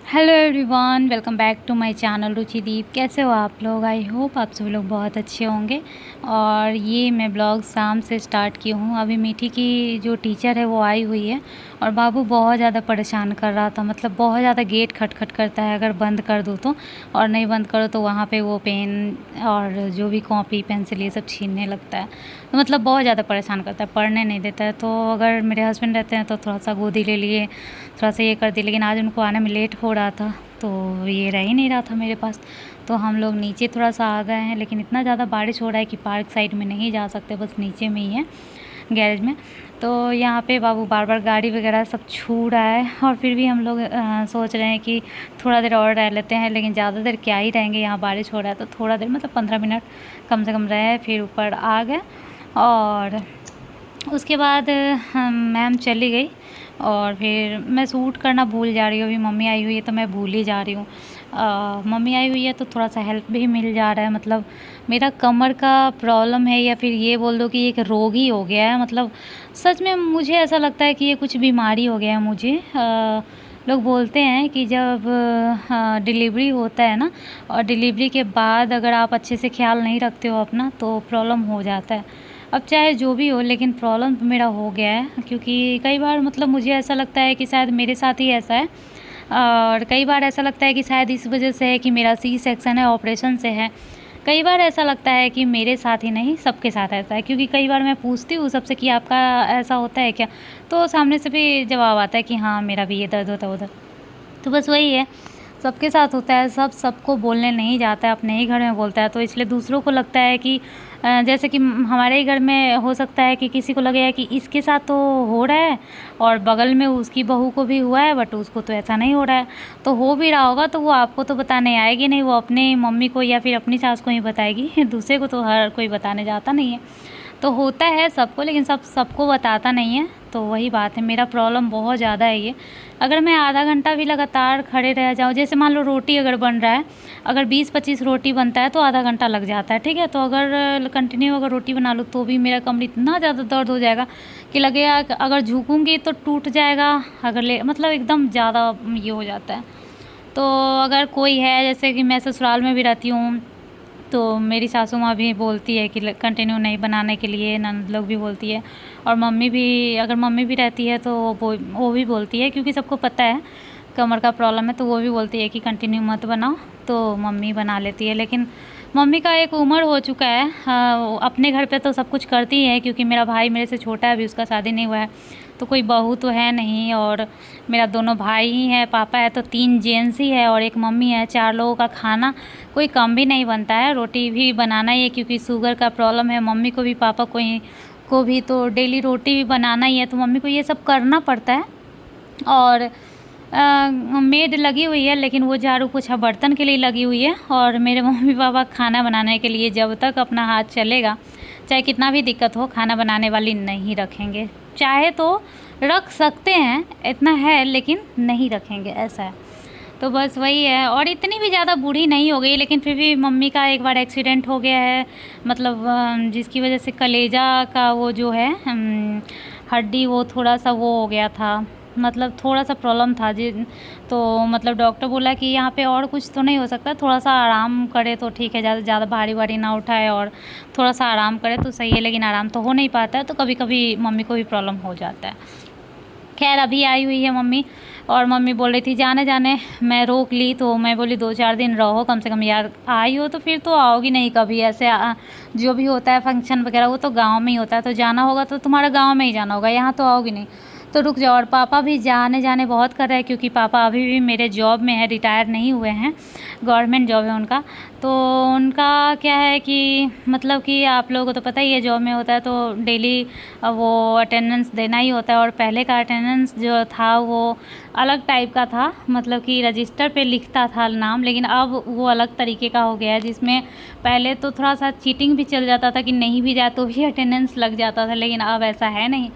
Hello everyone, welcome back to my channel Ruchideep. कैसे हो आप लोग? आई होप आप सभी लोग बहुत अच्छे होंगे। और ये मैं ब्लॉग शाम से स्टार्ट की हूँ। अभी मीठी की जो टीचर है वो आई हुई है और बाबू बहुत ज़्यादा परेशान कर रहा था। मतलब बहुत ज़्यादा गेट खटखट करता है अगर बंद कर दूँ तो, और नहीं बंद करो तो वहाँ पे वो पेन और जो भी कॉपी पेंसिल ये सब छीनने लगता है। तो मतलब बहुत ज़्यादा परेशान करता है, पढ़ने नहीं देता है। तो अगर मेरे हस्बैंड रहते हैं तो थोड़ा सा गोदी ले लिए, थोड़ा सा ये कर दिया, लेकिन आज उनको आने में लेट हो रहा था तो ये रह ही नहीं रहा था मेरे पास। तो हम लोग नीचे थोड़ा सा आ गए हैं, लेकिन इतना ज़्यादा बारिश हो रहा है कि पार्क साइड में नहीं जा सकते, बस नीचे में ही है गैरेज में। तो यहाँ पे बाबू बार बार गाड़ी वगैरह सब छू रहा है और फिर भी हम लोग सोच रहे हैं कि थोड़ा देर और रह लेते हैं, लेकिन ज़्यादा देर क्या ही रहेंगे, यहाँ बारिश हो रहा है तो थोड़ा देर मतलब 15 मिनट कम से कम रहे, फिर ऊपर आ गए। और उसके बाद मैम चली गई और फिर मैं सूट करना भूल जा रही हूँ। अभी मम्मी आई हुई है तो मैं भूल ही जा रही हूँ। मम्मी आई हुई है तो थोड़ा सा हेल्प भी मिल जा रहा है। मतलब मेरा कमर का प्रॉब्लम है, या फिर ये बोल दो कि एक रोग ही हो गया है। मतलब सच में मुझे ऐसा लगता है कि ये कुछ बीमारी हो गया है मुझे। लोग बोलते हैं कि जब डिलीवरी होता है ना, और डिलीवरी के बाद अगर आप अच्छे से ख्याल नहीं रखते हो अपना तो प्रॉब्लम हो जाता है। अब चाहे जो भी हो, लेकिन प्रॉब्लम तो मेरा हो गया है, क्योंकि कई बार मतलब मुझे ऐसा लगता है कि शायद मेरे साथ ही ऐसा है। और कई बार ऐसा लगता है कि शायद इस वजह से है कि मेरा सी सेक्शन है, ऑपरेशन से है। कई बार ऐसा लगता है कि मेरे साथ ही नहीं सबके साथ ऐसा है, क्योंकि कई बार मैं पूछती हूँ सबसे कि आपका ऐसा होता है क्या, तो सामने से भी जवाब आता है कि हाँ मेरा भी ये दर्द होता है उधर। तो बस वही है, सबके साथ होता है। सबको बोलने नहीं जाता है, अपने ही घर में बोलता है, तो इसलिए दूसरों को लगता है कि जैसे कि हमारे ही घर में हो सकता है कि किसी को लगेगा कि इसके साथ तो हो रहा है और बगल में उसकी बहू को भी हुआ है, बट उसको तो ऐसा नहीं हो रहा है। तो हो भी रहा होगा तो वो आपको तो बताने आएगी नहीं, वो अपने मम्मी को या फिर अपनी सास को ही बताएगी। दूसरे को तो हर कोई बताने जाता नहीं है। तो होता है सबको, लेकिन सबको बताता नहीं है। तो वही बात है, मेरा प्रॉब्लम बहुत ज़्यादा है ये। अगर मैं आधा घंटा भी लगातार खड़े रह जाऊँ, जैसे मान लो रोटी अगर बन रहा है, अगर 20-25 रोटी बनता है तो आधा घंटा लग जाता है, ठीक है। तो अगर कंटिन्यू अगर रोटी बना लूँ तो भी मेरा कमर इतना ज़्यादा दर्द हो जाएगा कि लगेगा कि अगर झुकूँगी तो टूट जाएगा, अगर ले मतलब एकदम ज़्यादा ये हो जाता है। तो अगर कोई है, जैसे कि मैं ससुराल में भी रहती हूँ, तो मेरी सासू माँ भी बोलती है कि कंटिन्यू नहीं बनाने के लिए, ननद लोग भी बोलती है, और मम्मी भी, अगर मम्मी भी रहती है तो वो भी बोलती है, क्योंकि सबको पता है कमर का प्रॉब्लम है, तो वो भी बोलती है कि कंटिन्यू मत बनाओ। तो मम्मी बना लेती है, लेकिन मम्मी का एक उम्र हो चुका है। हाँ, अपने घर पे तो सब कुछ करती है, क्योंकि मेरा भाई मेरे से छोटा है, अभी उसका शादी नहीं हुआ है, तो कोई बहू तो है नहीं। और मेरा दोनों भाई ही हैं, पापा है तो 3 जेंट्स ही है और एक मम्मी है। 4 लोगों का खाना कोई कम भी नहीं बनता है। रोटी भी बनाना ही है, क्योंकि शुगर का प्रॉब्लम है मम्मी को भी पापा को भी, तो डेली रोटी भी बनाना ही है, तो मम्मी को ये सब करना पड़ता है। और मेड लगी हुई है, लेकिन वो झाड़ू पोछा बर्तन के लिए लगी हुई है, और मेरे मम्मी पापा खाना बनाने के लिए जब तक अपना हाथ चलेगा, चाहे कितना भी दिक्कत हो, खाना बनाने वाली नहीं रखेंगे। चाहे तो रख सकते हैं, इतना है, लेकिन नहीं रखेंगे, ऐसा है। तो बस वही है। और इतनी भी ज़्यादा बूढ़ी नहीं हो गई, लेकिन फिर भी मम्मी का एक बार एक्सीडेंट हो गया है, मतलब जिसकी वजह से कलेजा का वो जो है हड्डी, वो थोड़ा सा वो हो गया था, मतलब थोड़ा सा प्रॉब्लम था जी। तो मतलब डॉक्टर बोला कि यहाँ पे और कुछ तो नहीं हो सकता, थोड़ा सा आराम करे तो ठीक है, ज़्यादा भारी भारी ना उठाए और थोड़ा सा आराम करे तो सही है, लेकिन आराम तो हो नहीं पाता है, तो कभी कभी मम्मी को भी प्रॉब्लम हो जाता है। खैर अभी आई हुई है मम्मी, और मम्मी बोल रही थी जाने जाने, मैं रोक ली, तो मैं बोली 2-4 दिन रहो कम से कम यार, आई हो तो फिर तो आओगी नहीं कभी ऐसे। जो भी होता है फंक्शन वगैरह वो तो गांव में ही होता है, तो जाना होगा तो तुम्हारा गांव में ही जाना होगा, यहाँ तो आओगी नहीं, तो रुक जाओ। और पापा भी जाने जाने बहुत कर रहे हैं, क्योंकि पापा अभी भी मेरे जॉब में है, रिटायर नहीं हुए हैं, गवर्नमेंट जॉब है उनका। तो उनका क्या है कि मतलब कि आप लोगों को तो पता ही है, जॉब में होता है तो डेली वो अटेंडेंस देना ही होता है। और पहले का अटेंडेंस जो था वो अलग टाइप का था, मतलब कि रजिस्टर पे लिखता था नाम, लेकिन अब वो अलग तरीके का हो गया है, जिसमें पहले तो थोड़ा सा चीटिंग भी चल जाता था कि नहीं भी जाए तो भी अटेंडेंस लग जाता था, लेकिन अब ऐसा है नहीं।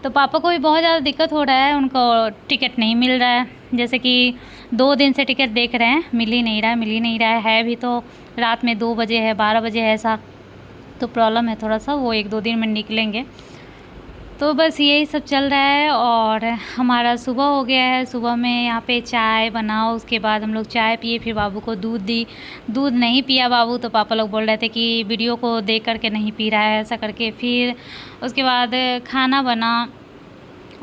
तो पापा को भी बहुत ज़्यादा दिक्कत हो रहा है, उनको टिकट नहीं मिल रहा है, जैसे कि 2 दिन से टिकट देख रहे हैं, मिल ही नहीं रहा है भी तो रात में 2 बजे है, 12 बजे है, ऐसा तो प्रॉब्लम है थोड़ा सा, वो 1-2 दिन में निकलेंगे। तो बस यही सब चल रहा है और हमारा सुबह हो गया है। सुबह में यहाँ पे चाय बनाओ, उसके बाद हम लोग चाय पिए, फिर बाबू को दूध दी। दूध नहीं पिया बाबू, तो पापा लोग बोल रहे थे कि वीडियो को देख कर के नहीं पी रहा है ऐसा करके। फिर उसके बाद खाना बना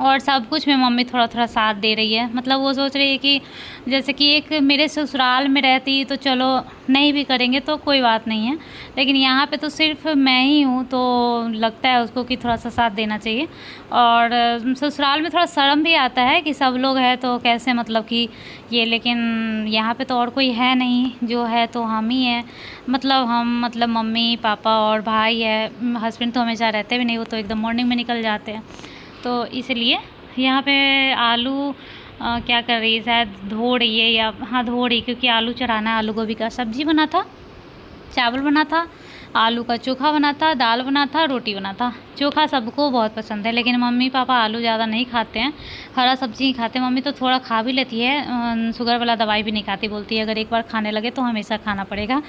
और सब कुछ में मम्मी थोड़ा थोड़ा साथ दे रही है। मतलब वो सोच रही है कि जैसे कि एक मेरे ससुराल में रहती तो चलो नहीं भी करेंगे तो कोई बात नहीं है, लेकिन यहाँ पे तो सिर्फ मैं ही हूँ, तो लगता है उसको कि थोड़ा सा साथ देना चाहिए। और ससुराल में थोड़ा शर्म भी आता है कि सब लोग हैं तो कैसे मतलब कि ये, लेकिन यहाँ पे तो और कोई है नहीं, जो है तो हम ही हैं। मतलब मम्मी पापा और भाई है। हस्बैंड तो हमेशा रहते भी नहीं, वो तो एकदम मॉर्निंग में निकल जाते हैं। तो इसलिए यहाँ पे आलू क्या कर रही है, शायद धो रही है, या हाँ धो रही, क्योंकि आलू चढ़ाना है। आलू गोभी का सब्ज़ी बना था, चावल बना था, आलू का चोखा बना था, दाल बना था, रोटी बना था। चोखा सबको बहुत पसंद है, लेकिन मम्मी पापा आलू ज़्यादा नहीं खाते हैं, हरा सब्ज़ी ही खाते हैं। मम्मी तो थोड़ा खा भी लेती है, शुगर वाला दवाई भी नहीं खाती, बोलती है अगर एक बार खाने लगे तो हमेशा खाना पड़ेगा,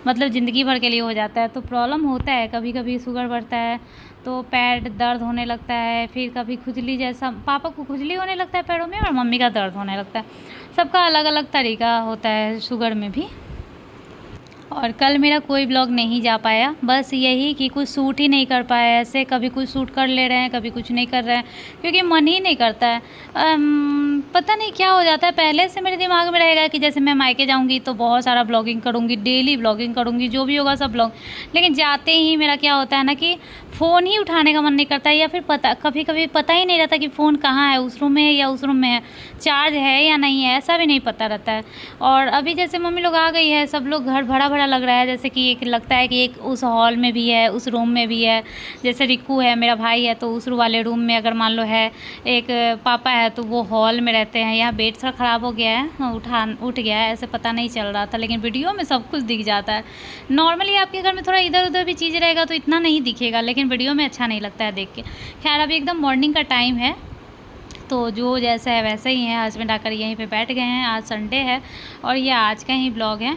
मतलब ज़िंदगी भर के लिए हो जाता है। तो प्रॉब्लम होता है, कभी कभी शुगर बढ़ता है तो पैर दर्द होने लगता है, फिर कभी खुजली जैसा, पापा को खुजली होने लगता है पैरों में और मम्मी का दर्द होने लगता है। सबका अलग अलग तरीका होता है शुगर में भी। और कल मेरा कोई ब्लॉग नहीं जा पाया, बस यही कि कुछ सूट ही नहीं कर पाया ऐसे। कभी कुछ सूट कर ले रहे हैं, कभी कुछ नहीं कर रहे हैं, क्योंकि मन ही नहीं करता है। पता नहीं क्या हो जाता है। पहले से मेरे दिमाग में रहेगा कि जैसे मैं मायके जाऊंगी तो बहुत सारा ब्लॉगिंग करूंगी, डेली ब्लॉगिंग करूंगी, जो भी होगा सब ब्लॉग। लेकिन जाते ही मेरा क्या होता है ना कि फ़ोन ही उठाने का मन नहीं करता है, या फिर कभी कभी पता ही नहीं रहता कि फ़ोन कहाँ है, उस रूम में है या उस रूम में है, चार्ज है या नहीं है, ऐसा भी नहीं पता रहता है। और अभी जैसे मम्मी लोग आ गई है, सब लोग घर भरा भरा लग रहा है, जैसे कि एक लगता है कि एक उस हॉल में भी है, उस रूम में भी है। जैसे रिक्कू है मेरा भाई है तो उस वाले रूम में अगर मान लो है, एक पापा है तो वो हॉल में रहते हैं। यहाँ बेड थोड़ा ख़राब हो गया है, उठ गया है, ऐसे पता नहीं चल रहा था, लेकिन वीडियो में सब कुछ दिख जाता है। नॉर्मली आपके घर में थोड़ा इधर उधर भी चीज़ रहेगा तो इतना नहीं दिखेगा, लेकिन वीडियो में अच्छा नहीं लगता है देख के। खैर अभी एकदम मॉर्निंग का टाइम है, तो जो जैसा है वैसे ही है। हस्बैंड आकर यहीं पे बैठ गए हैं, आज संडे है और ये आज का ही ब्लॉग है।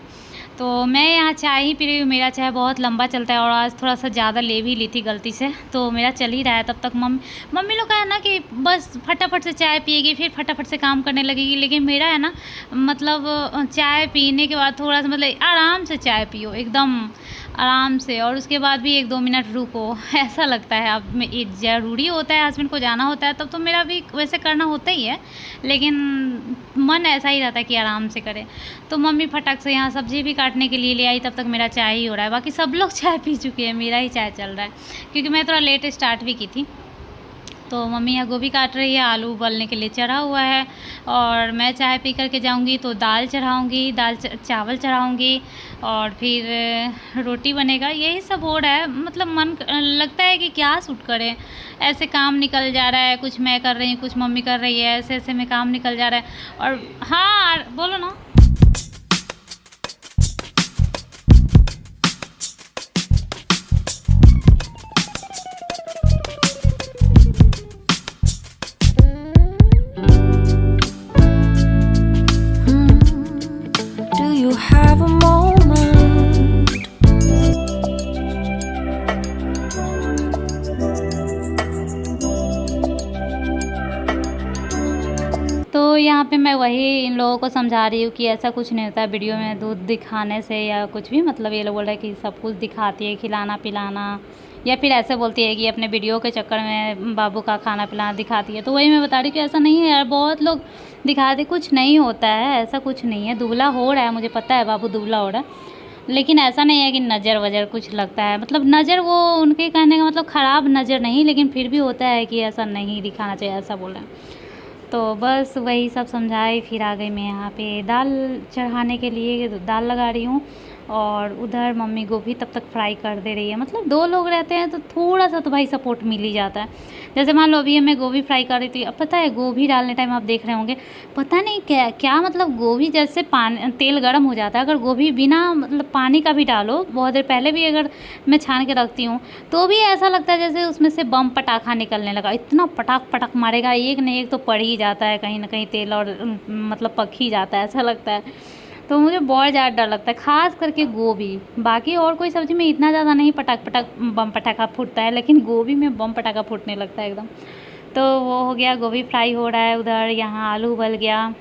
तो मैं यहाँ चाय ही पी रही हूँ। मेरा चाय बहुत लंबा चलता है और आज थोड़ा सा ज़्यादा ले भी ली थी गलती से, तो मेरा चल ही रहा है। तब तक मम्मी लोग का है ना कि बस फटाफट से चाय पिएगी फिर फटाफट से काम करने लगेगी, लेकिन मेरा है ना मतलब चाय पीने के बाद थोड़ा सा मतलब आराम से चाय पियो, एकदम आराम से, और उसके बाद भी 1-2 मिनट रुको, ऐसा लगता है। अब ज़रूरी होता है, हस्बैंड को जाना होता है तब तो मेरा भी वैसे करना होता ही है, लेकिन मन ऐसा ही रहता है कि आराम से करें। तो मम्मी फटाक से यहाँ सब्ज़ी भी काटने के लिए ले आई, तब तक मेरा चाय ही हो रहा है। बाकी सब लोग चाय पी चुके हैं, मेरा ही चाय चल रहा है, क्योंकि मैं थोड़ा लेट स्टार्ट भी की थी। तो मम्मी यहाँ गोभी काट रही है, आलू उबलने के लिए चढ़ा हुआ है, और मैं चाय पी करके जाऊँगी तो दाल चढ़ाऊँगी, चावल चढ़ाऊँगी, और फिर रोटी बनेगा। यही सब हो रहा है। मतलब मन लगता है कि क्या शूट करें, ऐसे काम निकल जा रहा है, कुछ मैं कर रही हूँ, कुछ मम्मी कर रही है, ऐसे ऐसे में काम निकल जा रहा है। और हाँ बोलो ना। Have a moment. तो यहाँ पे मैं वही इन लोगों को समझा रही हूँ कि ऐसा कुछ नहीं होता है वीडियो में दूध दिखाने से या कुछ भी। मतलब ये लोग बोल रहे हैं कि सब कुछ दिखाती है, खिलाना पिलाना, या फिर ऐसे बोलती है कि अपने वीडियो के चक्कर में बाबू का खाना पिलाना दिखाती है। तो वही मैं बता रही हूँ कि ऐसा नहीं है यार, बहुत लोग दिखाते, कुछ नहीं होता है, ऐसा कुछ नहीं है। दुबला हो रहा है, मुझे पता है बाबू दुबला हो रहा है, लेकिन ऐसा नहीं है कि नज़र वजर कुछ लगता है। मतलब नज़र वो उनके कहने का मतलब ख़राब नज़र नहीं, लेकिन फिर भी होता है कि ऐसा नहीं दिखाना चाहिए, ऐसा बोल रहे हैं। तो बस वही सब समझाई, फिर आ गई मैं यहाँ पे दाल चढ़ाने के लिए, दाल लगा रही हूँ, और उधर मम्मी गोभी तब तक फ्राई कर दे रही है। मतलब 2 लोग रहते हैं तो थोड़ा सा तो भाई सपोर्ट मिल ही जाता है। जैसे मान लो अभी मैं गोभी फ्राई कर रही थी, अब पता है गोभी डालने टाइम आप देख रहे होंगे, पता नहीं क्या क्या मतलब गोभी जैसे पानी तेल गर्म हो जाता है। अगर गोभी बिना मतलब पानी का भी डालो, बहुत देर पहले भी अगर मैं छान के रखती हूँ तो भी ऐसा लगता है जैसे उसमें से बम पटाखा निकलने लगा। इतना पटाख पटाख मारेगा, एक न एक तो पड़ ही जाता है कहीं ना कहीं तेल, और मतलब पक ही जाता है, ऐसा लगता है। तो मुझे बहुत ज़्यादा डर लगता है, ख़ास करके गोभी। बाकी और कोई सब्ज़ी में इतना ज़्यादा नहीं पटाक पटाक बम पटाखा फूटता है, लेकिन गोभी में बम पटाखा फूटने लगता है एकदम। तो वो हो गया, गोभी फ्राई हो रहा है उधर, यहाँ आलू उबल गया।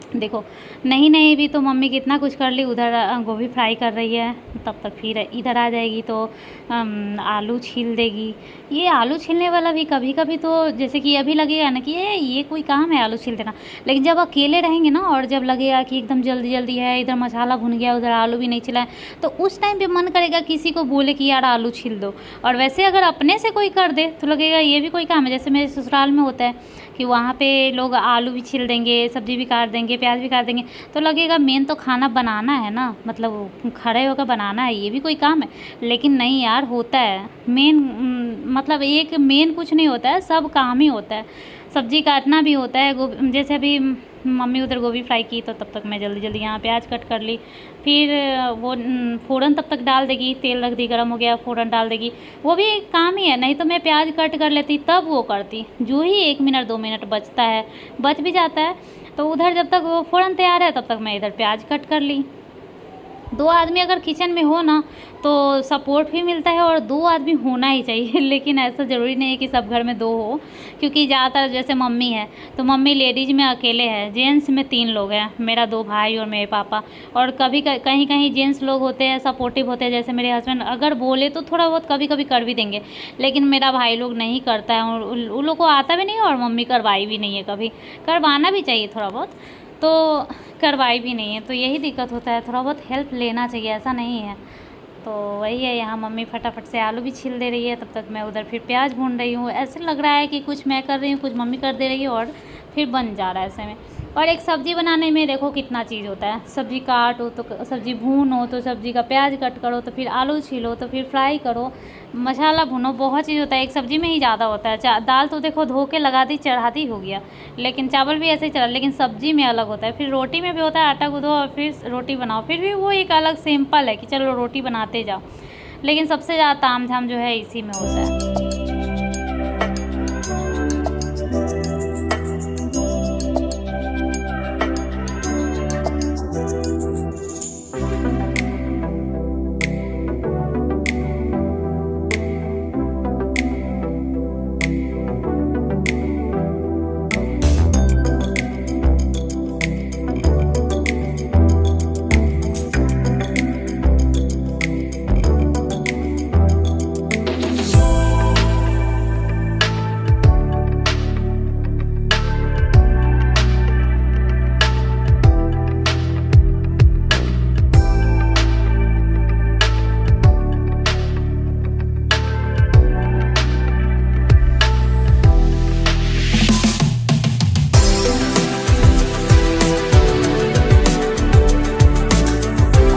देखो, नहीं नहीं भी तो मम्मी कितना कुछ कर ली, उधर गोभी फ्राई कर रही है, तब तक फिर इधर आ जाएगी तो आलू छील देगी। ये आलू छीलने वाला भी कभी कभी तो जैसे कि अभी लगेगा ना कि ये कोई काम है आलू छील देना, लेकिन जब अकेले रहेंगे ना और जब लगेगा कि एकदम जल्दी जल्दी है, इधर मसाला भुन गया उधर आलू भी नहीं छिला है, तो उस टाइम पे मन करेगा किसी को बोले कि यार आलू छील दो। और वैसे अगर अपने से कोई कर दे तो लगेगा ये भी कोई काम है। जैसे मेरे ससुराल में होता है कि वहाँ पे लोग आलू भी छील देंगे, सब्ज़ी भी काट देंगे, प्याज भी काट देंगे, तो लगेगा मेन तो खाना बनाना है ना, मतलब खड़े होकर बनाना है, ये भी कोई काम है। लेकिन नहीं यार, होता है मेन, मतलब एक मेन कुछ नहीं होता है, सब काम ही होता है। सब्ज़ी काटना भी होता है, जैसे अभी मम्मी उधर गोभी फ्राई की तो तब तक मैं जल्दी जल्दी यहाँ प्याज कट कर ली। फिर वो फ़ौरन तब तक डाल देगी, तेल रख दी, गर्म हो गया फ़ौरन डाल देगी। वो भी एक काम ही है, नहीं तो मैं प्याज कट कर लेती तब वो करती। जो ही 1 मिनट 2 मिनट बचता है, बच भी जाता है, तो उधर जब तक वो फ़ौरन तैयार है तब तक मैं इधर प्याज कट कर ली। 2 आदमी अगर किचन में हो ना तो सपोर्ट भी मिलता है, और 2 आदमी होना ही चाहिए। लेकिन ऐसा ज़रूरी नहीं है कि सब घर में 2 हो, क्योंकि ज़्यादातर जैसे मम्मी है तो मम्मी लेडीज़ में अकेले है, जेंट्स में 3 लोग हैं, मेरा 2 भाई और मेरे पापा। और कभी कहीं कहीं जेंट्स लोग होते हैं सपोर्टिव होते हैं, जैसे मेरे हस्बैंड अगर बोले तो थोड़ा बहुत कभी कभी कर भी देंगे, लेकिन मेरा भाई लोग नहीं करता है, और उन लोग को आता भी नहीं है, और मम्मी करवाई भी नहीं है कभी। करवाना भी चाहिए थोड़ा बहुत, तो करवाई भी नहीं है, तो यही दिक्कत होता है। थोड़ा बहुत हेल्प लेना चाहिए, ऐसा नहीं है। तो वही है, यहाँ मम्मी फटाफट से आलू भी छील दे रही है, तब तक मैं उधर फिर प्याज भून रही हूँ। ऐसे लग रहा है कि कुछ मैं कर रही हूँ, कुछ मम्मी कर दे रही है, और फिर बन जा रहा है ऐसे में। और एक सब्ज़ी बनाने में देखो कितना चीज़ होता है, सब्ज़ी काटो तो सब्ज़ी भूनो तो सब्ज़ी का प्याज कट करो, तो फिर आलू छीलो, तो फिर फ्राई करो, मसाला भुनो, बहुत चीज़ होता है। एक सब्ज़ी में ही ज़्यादा होता है। दाल तो देखो धो के लगा दी चढ़ा दी हो गया, लेकिन चावल भी ऐसे ही चला, लेकिन सब्ज़ी में अलग होता है। फिर रोटी में भी होता है, आटा गूँथो और फिर रोटी बनाओ, फिर भी वो एक अलग सिंपल है कि चलो रोटी बनाते जाओ, लेकिन सबसे ज़्यादा ताम झाम जो है इसी में होता है।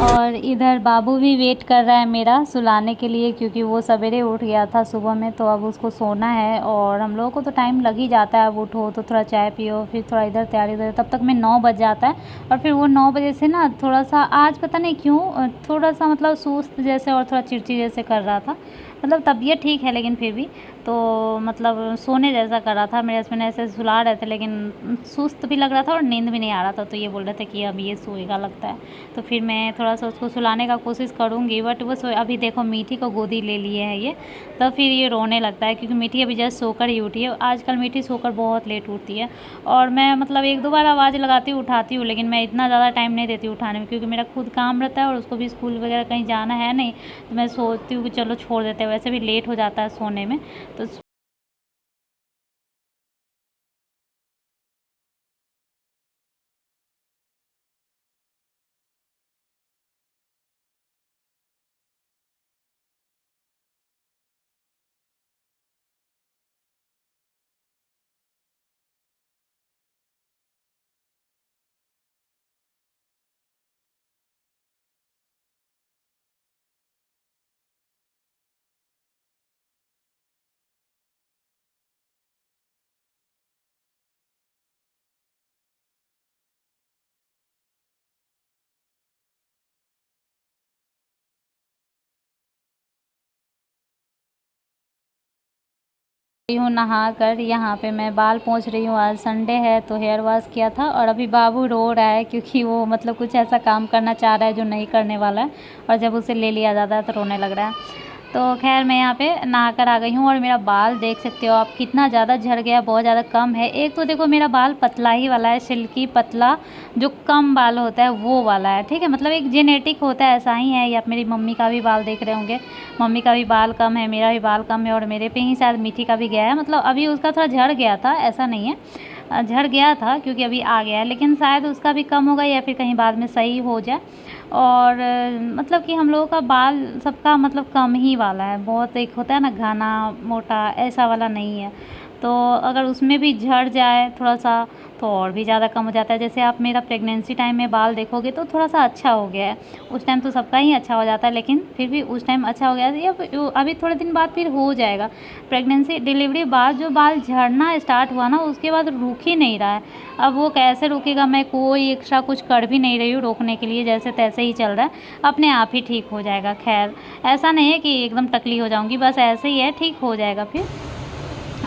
और इधर बाबू भी वेट कर रहा है मेरा सुलाने के लिए, क्योंकि वो सवेरे उठ गया था सुबह में, तो अब उसको सोना है। और हम लोगों को तो टाइम लग ही जाता है, अब उठो तो थोड़ा चाय पियो, फिर थोड़ा इधर तैयारी उधर, तब तक में 9 बज जाता है। और फिर वो 9 बजे से ना थोड़ा सा आज पता नहीं क्यों थोड़ा सा मतलब सुस्त जैसे और थोड़ा चिड़चिड़ जैसे कर रहा था। मतलब तबीयत ठीक है लेकिन फिर भी तो मतलब सोने जैसा कर रहा था। मेरे हस्बैंड ऐसे सुला रहे थे, लेकिन सुस्त भी लग रहा था और नींद भी नहीं आ रहा था, तो ये बोल रहे थे कि अब ये सोएगा लगता है। तो फिर मैं थोड़ा सा उसको सुलाने का कोशिश करूँगी, बट वो अभी देखो मीठी को गोदी ले लिए है ये, तो फिर ये रोने लगता है, क्योंकि मीठी अभी जस्ट सोकर ही उठी है। आजकल मीठी सोकर बहुत लेट उठती है, और मैं मतलब 1-2 बार आवाज़ लगाती हूँ उठाती हूँ, लेकिन मैं इतना ज़्यादा टाइम नहीं देती उठाने में, क्योंकि मेरा खुद काम रहता है और उसको भी स्कूल वगैरह कहीं जाना है नहीं, तो मैं सोचती हूँ कि चलो छोड़ देते हैं, वैसे भी लेट हो जाता है सोने में। तो हूँ नहा कर। यहाँ पे मैं बाल पोंछ रही हूँ। आज संडे है तो हेयर वॉश किया था। और अभी बाबू रो रहा है क्योंकि वो मतलब कुछ ऐसा काम करना चाह रहा है जो नहीं करने वाला है, और जब उसे ले लिया जाता है तो रोने लग रहा है। तो खैर मैं यहाँ पे नहा कर आ गई हूँ। और मेरा बाल देख सकते हो आप कितना ज़्यादा झड़ गया, बहुत ज़्यादा कम है। एक तो देखो मेरा बाल पतला ही वाला है, सिल्की पतला, जो कम बाल होता है वो वाला है, ठीक है। मतलब एक जेनेटिक होता है, ऐसा ही है। या मेरी मम्मी का भी बाल देख रहे होंगे, मम्मी का भी बाल कम है, मेरा भी बाल कम है, और मेरे पे ही शायद मीठी का भी गया है। मतलब अभी उसका थोड़ा झड़ गया था, ऐसा नहीं है, झड़ गया था क्योंकि अभी आ गया है, लेकिन शायद उसका भी कम होगा या फिर कहीं बाद में सही हो जाए। और मतलब कि हम लोगों का बाल सबका मतलब कम ही वाला है, बहुत एक होता है ना घना मोटा, ऐसा वाला नहीं है। तो अगर उसमें भी झड़ जाए थोड़ा सा तो और भी ज़्यादा कम हो जाता है। जैसे आप मेरा प्रेगनेंसी टाइम में बाल देखोगे तो थोड़ा सा अच्छा हो गया है। उस टाइम तो सबका ही अच्छा हो जाता है, लेकिन फिर भी उस टाइम अच्छा हो गया है। या अभी थोड़े दिन बाद फिर हो जाएगा। प्रेगनेंसी डिलीवरी बाद जो बाल झड़ना स्टार्ट हुआ ना, उसके बाद रुक ही नहीं रहा है। अब वो कैसे रुकेगा, मैं कोई एक्स्ट्रा कुछ कर भी नहीं रही हूँ रोकने के लिए, जैसे तैसे ही चल रहा है, अपने आप ही ठीक हो जाएगा। खैर ऐसा नहीं है कि एकदम टकली हो जाऊँगी, बस ऐसे ही है, ठीक हो जाएगा फिर।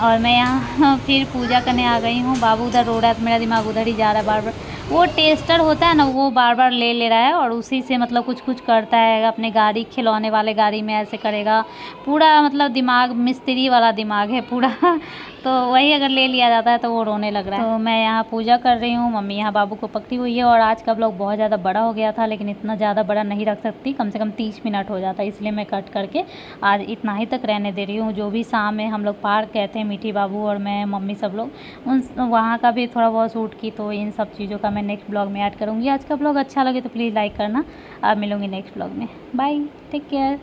और मैं यहाँ फिर पूजा करने आ गई हूँ। बाबू उधर रो रहा है तो मेरा दिमाग उधर ही जा रहा है बार बार। वो टेस्टर होता है ना, वो बार बार ले रहा है और उसी से मतलब कुछ कुछ करता है। अपने गाड़ी, खिलौने वाले गाड़ी में ऐसे करेगा पूरा, मतलब दिमाग मिस्त्री वाला दिमाग है पूरा तो वही अगर ले लिया जाता है तो वो रोने लग रहा है। तो मैं यहाँ पूजा कर रही हूँ, मम्मी यहाँ बाबू को पकड़ी हुई है। और आज का ब्लॉग बहुत ज़्यादा बड़ा हो गया था, लेकिन इतना ज़्यादा बड़ा नहीं रख सकती, कम से कम 30 मिनट हो जाता, इसलिए मैं कट करके आज इतना ही तक रहने दे रही हूँ। जो भी शाम में हम लोग पार्क गए थे, मीठी बाबू और मैं, मम्मी सब लोग, उन वहाँ का भी थोड़ा बहुत शूट की। तो इन सब चीज़ों का मैं नेक्स्ट ब्लॉग में ऐड करूँगी। आज का ब्लॉग अच्छा लगे तो प्लीज़ लाइक करना। अब मिलूँगी नेक्स्ट ब्लॉग में। Bye, take care.